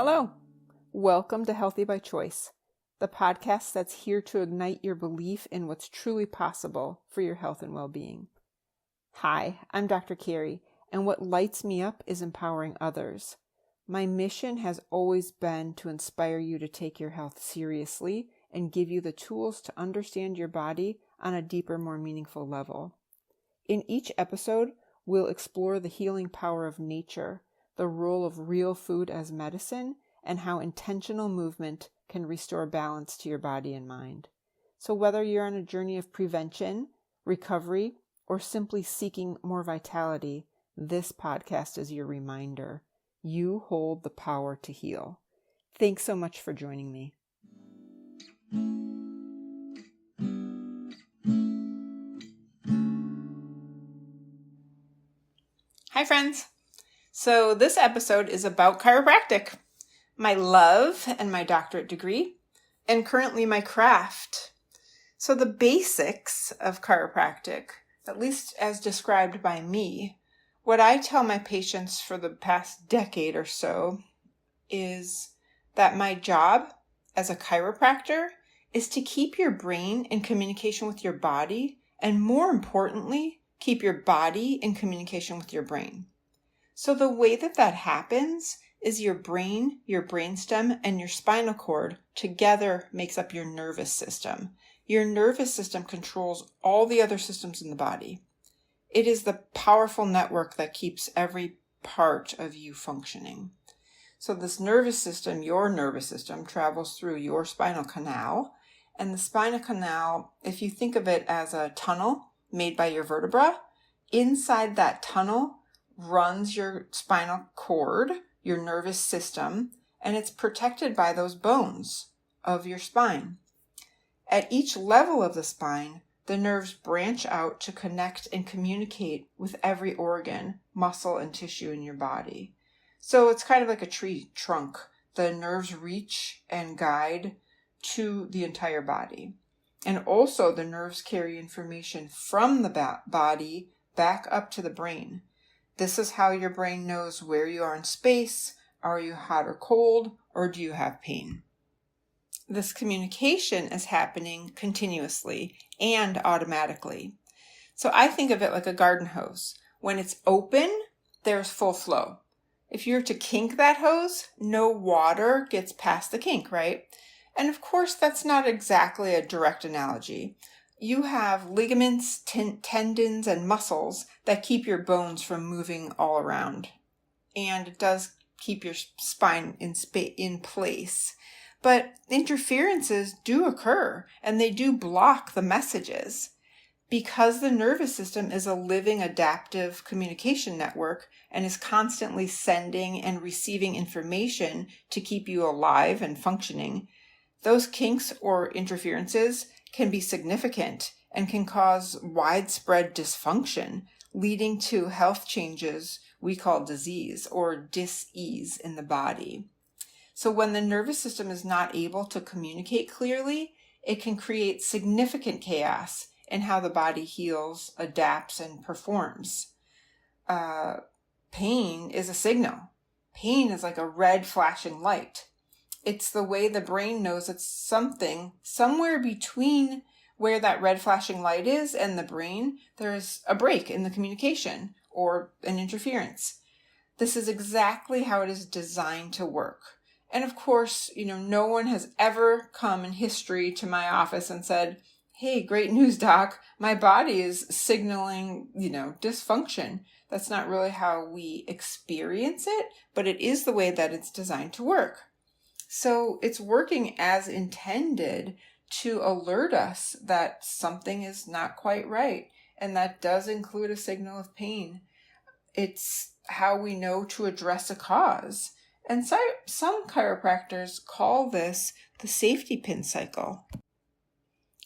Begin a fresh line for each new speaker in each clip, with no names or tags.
Hello. Welcome to Healthy by Choice, the podcast that's here to ignite your belief in what's truly possible for your health and well-being. Hi, I'm Dr. Carrie, and what lights me up is empowering others. My mission has always been to inspire you to take your health seriously and give you the tools to understand your body on a deeper, more meaningful level. In each episode, we'll explore the healing power of nature, the role of real food as medicine, and how intentional movement can restore balance to your body and mind. So whether you're on a journey of prevention, recovery, or simply seeking more vitality, this podcast is your reminder. You hold the power to heal. Thanks so much for joining me. Hi, friends. So this episode is about chiropractic, my love and my doctorate degree, and currently my craft. So the basics of chiropractic, at least as described by me, what I tell my patients for the past decade or so is that my job as a chiropractor is to keep your brain in communication with your body, and more importantly, keep your body in communication with your brain. So the way that happens is your brain, your brainstem, and your spinal cord together makes up your nervous system. Your nervous system controls all the other systems in the body. It is the powerful network that keeps every part of you functioning. So this nervous system, your nervous system, travels through your spinal canal. And the spinal canal, if you think of it as a tunnel made by your vertebra, inside that tunnel runs your spinal cord, your nervous system, and it's protected by those bones of your spine. At each level of the spine, the nerves branch out to connect and communicate with every organ, muscle, and tissue in your body. So it's kind of like a tree trunk. The nerves reach and guide to the entire body. And also the nerves carry information from the body back up to the brain. This is how your brain knows where you are in space. Are you hot or cold, or do you have pain? This communication is happening continuously and automatically. So I think of it like a garden hose. When it's open, there's full flow. If you're to kink that hose, no water gets past the kink, right? And of course, that's not exactly a direct analogy. You have ligaments, tendons, and muscles that keep your bones from moving all around. And it does keep your spine in place. But interferences do occur, and they do block the messages. Because the nervous system is a living adaptive communication network and is constantly sending and receiving information to keep you alive and functioning, those kinks or interferences can be significant and can cause widespread dysfunction, leading to health changes we call disease or dis-ease in the body. So when the nervous system is not able to communicate clearly, it can create significant chaos in how the body heals, adapts, and performs. Pain is a signal. Pain is like a red flashing light. It's the way the brain knows it's something somewhere between where that red flashing light is and the brain. There's a break in the communication or an interference. This is exactly how it is designed to work. And of course, no one has ever come in history to my office and said, "Hey, great news, doc. My body is signaling, dysfunction." That's not really how we experience it, but it is the way that it's designed to work. So it's working as intended to alert us that something is not quite right. And that does include a signal of pain. It's how we know to address a cause. And so, some chiropractors call this the safety pin cycle.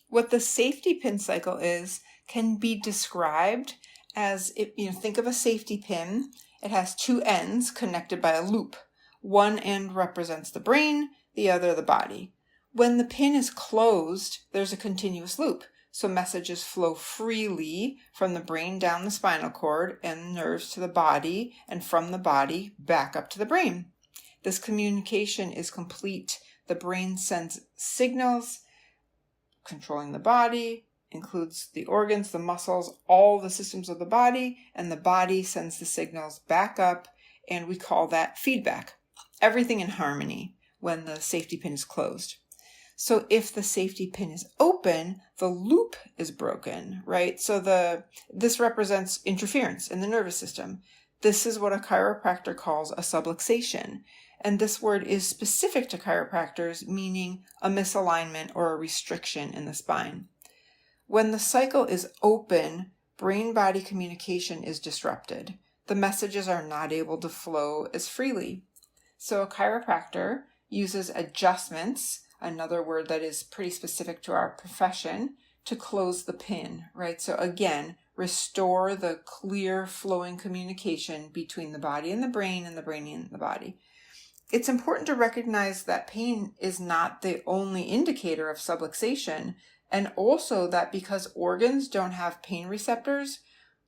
What the safety pin cycle is can be described as, think of a safety pin. It has two ends connected by a loop. One end represents the brain, the other the body. When the pin is closed, there's a continuous loop. So messages flow freely from the brain down the spinal cord and nerves to the body, and from the body back up to the brain. This communication is complete. The brain sends signals, controlling the body, includes the organs, the muscles, all the systems of the body, and the body sends the signals back up, and we call that feedback. Everything in harmony when the safety pin is closed. So if the safety pin is open, the loop is broken, right? So this represents interference in the nervous system. This is what a chiropractor calls a subluxation. And this word is specific to chiropractors, meaning a misalignment or a restriction in the spine. When the cycle is open, brain-body communication is disrupted. The messages are not able to flow as freely. So a chiropractor uses adjustments, another word that is pretty specific to our profession, to close the pin, right? So again, restore the clear flowing communication between the body and the brain and the brain and the body. It's important to recognize that pain is not the only indicator of subluxation, and also that because organs don't have pain receptors,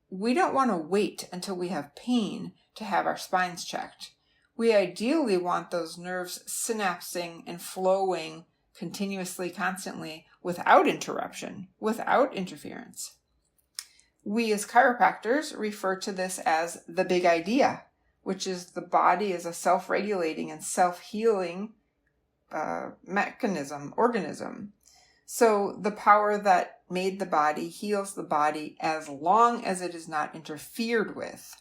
we don't want to wait until we have pain to have our spines checked. We ideally want those nerves synapsing and flowing continuously, constantly, without interruption, without interference. We as chiropractors refer to this as the big idea, which is the body is a self-regulating and self-healing organism. So the power that made the body heals the body as long as it is not interfered with.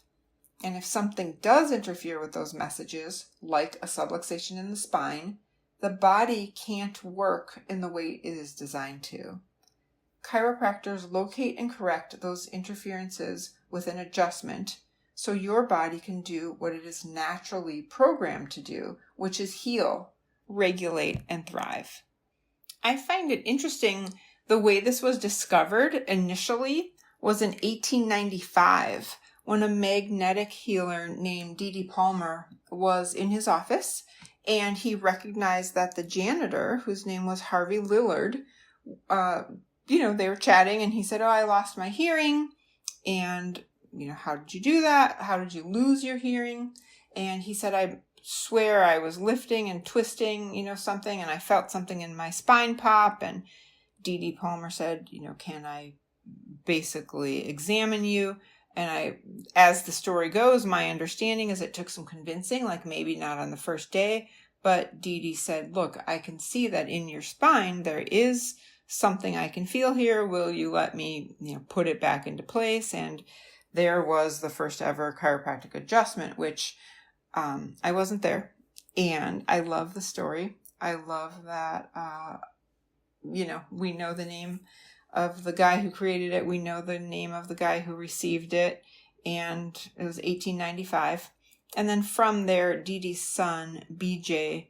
And if something does interfere with those messages, like a subluxation in the spine, the body can't work in the way it is designed to. Chiropractors locate and correct those interferences with an adjustment so your body can do what it is naturally programmed to do, which is heal, regulate, and thrive. I find it interesting the way this was discovered initially was in 1895 when a magnetic healer named D.D. Palmer was in his office, and he recognized that the janitor, whose name was Harvey Lillard, they were chatting, and he said, I lost my hearing, and, how did you do that? How did you lose your hearing? And he said, I swear I was lifting and twisting, something, and I felt something in my spine pop, and D.D. Palmer said, can I basically examine you? And as the story goes, my understanding is it took some convincing, like maybe not on the first day, but Dee said, look, I can see that in your spine, there is something I can feel here. Will you let me, put it back into place? And there was the first ever chiropractic adjustment, which I wasn't there. And I love the story. I love that, we know the name of the guy who created it. We know the name of the guy who received it, and it was 1895. And then from there, Dee Dee's son, BJ,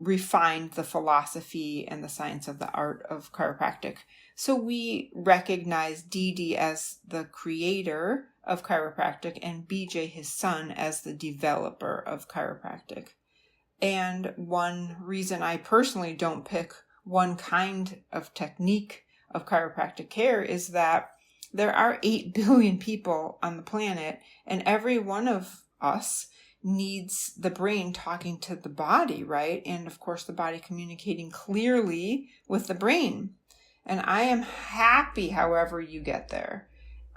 refined the philosophy and the science of the art of chiropractic. So we recognize Dee Dee as the creator of chiropractic and BJ, his son, as the developer of chiropractic. And one reason I personally don't pick one kind of technique of chiropractic care is that there are 8 billion people on the planet, and every one of us needs the brain talking to the body, right? And of course, the body communicating clearly with the brain. And I am happy however you get there.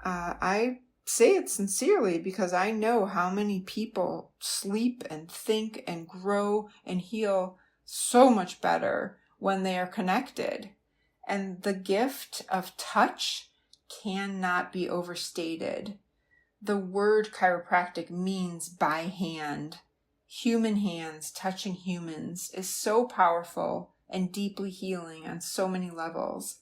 I say it sincerely because I know how many people sleep and think and grow and heal so much better when they are connected. And the gift of touch cannot be overstated. The word chiropractic means by hand. Human hands touching humans is so powerful and deeply healing on so many levels.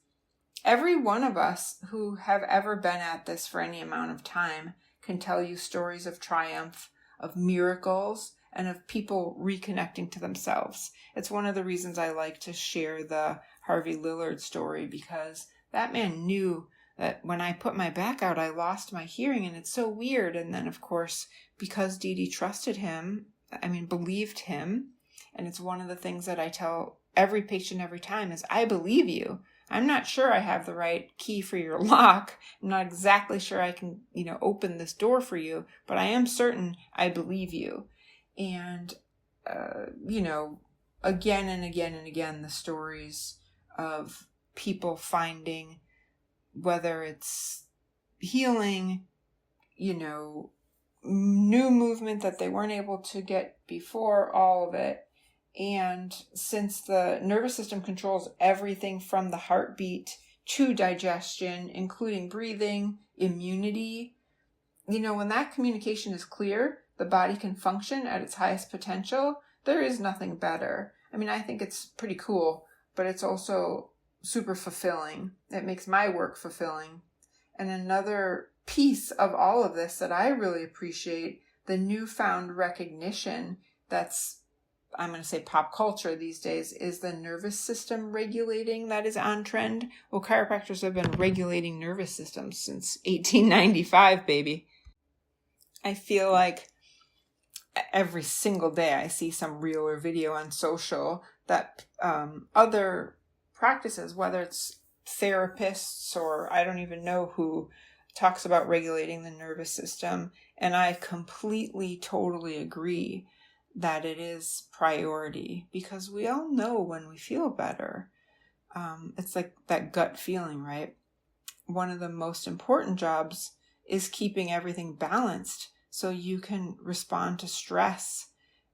Every one of us who have ever been at this for any amount of time can tell you stories of triumph, of miracles, and of people reconnecting to themselves. It's one of the reasons I like to share the Harvey Lillard story, because that man knew that when I put my back out, I lost my hearing, and it's so weird. And then, of course, because Dee Dee trusted him, believed him, and it's one of the things that I tell every patient every time is, I believe you. I'm not sure I have the right key for your lock. I'm not exactly sure I can, open this door for you, but I am certain I believe you. And again and again and again, the stories of people finding, whether it's healing, new movement that they weren't able to get before, all of it. And since the nervous system controls everything from the heartbeat to digestion, including breathing, immunity, when that communication is clear, the body can function at its highest potential. There is nothing better. I mean, I think it's pretty cool, but it's also super fulfilling. It makes my work fulfilling. And another piece of all of this that I really appreciate, the newfound recognition that's, I'm going to say pop culture these days, is the nervous system regulating that is on trend. Well, chiropractors have been regulating nervous systems since 1895, baby. I feel like every single day I see some reel or video on social that other practices, whether it's therapists or I don't even know who, talks about regulating the nervous system. And I completely, totally agree that it is priority, because we all know when we feel better. It's like that gut feeling, right? One of the most important jobs is keeping everything balanced so you can respond to stress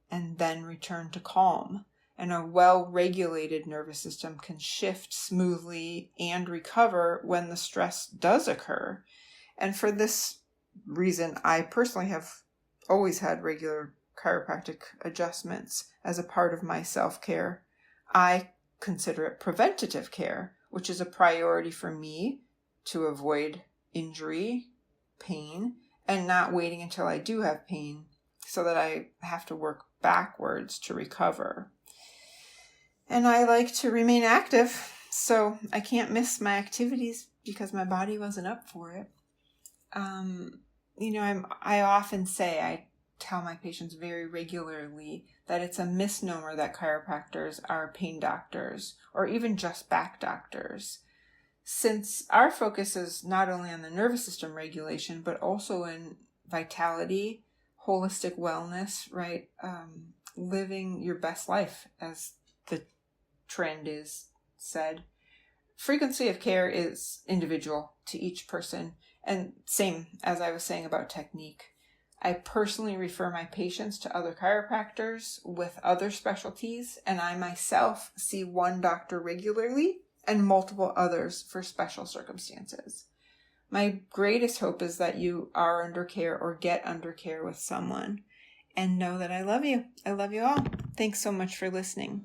and then return to calm. And a well-regulated nervous system can shift smoothly and recover when the stress does occur. And for this reason, I personally have always had regular chiropractic adjustments as a part of my self-care. I consider it preventative care, which is a priority for me to avoid injury, pain, and not waiting until I do have pain so that I have to work backwards to recover. And I like to remain active, so I can't miss my activities because my body wasn't up for it. I often say, I tell my patients very regularly that it's a misnomer that chiropractors are pain doctors or even just back doctors, since our focus is not only on the nervous system regulation, but also in vitality, holistic wellness, right? Living your best life, as the trend is said. Frequency of care is individual to each person. And same as I was saying about technique. I personally refer my patients to other chiropractors with other specialties, and I myself see one doctor regularly and multiple others for special circumstances. My greatest hope is that you are under care or get under care with someone, and know that I love you. I love you all. Thanks so much for listening.